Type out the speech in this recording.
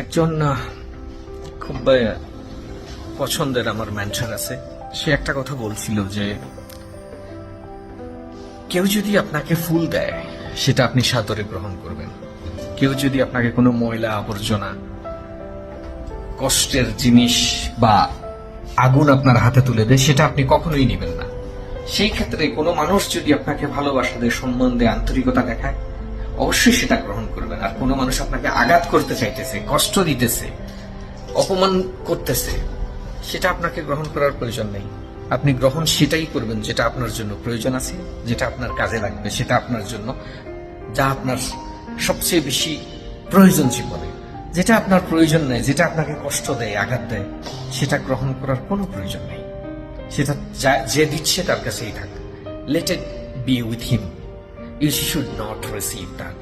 একজন খুব পছন্দের আমার মেন্টর আছে, সে একটা কথা বলছিল যে কেউ যদি আপনাকে ফুল দেয় সেটা আপনি সাদরে গ্রহণ করবেন, কেউ যদি আপনাকে কোনো ময়লা আবর্জনা কষ্টের জিনিস বা আগুন আপনার হাতে তুলে দেয় সেটা আপনি কখনোই নেবেন না। সেই ক্ষেত্রে কোনো মানুষ যদি আপনাকে ভালোবাসা দেয়, সম্মান দেয়, আন্তরিকতা দেখায়, অবশ্যই সেটা গ্রহণ করবেন। আর কোনো মানুষ আপনাকে আঘাত করতে চাইতেছে, কষ্ট দিতেছে, অপমান করতেছে, সেটা আপনাকে গ্রহণ করার প্রয়োজন নেই। আপনি গ্রহণ সেটাই করবেন যেটা আপনার জন্য প্রয়োজন আছে, যেটা আপনার কাজে লাগবে, সেটা আপনার জন্য যা আপনার সবচেয়ে বেশি প্রয়োজন জীবনে। যেটা আপনার প্রয়োজন নেই, যেটা আপনাকে কষ্ট দেয়, আঘাত দেয়, সেটা গ্রহণ করার কোনো প্রয়োজন নেই। সেটা যে দিচ্ছে তার কাছেই থাক। Let it be with him. You should not receive that.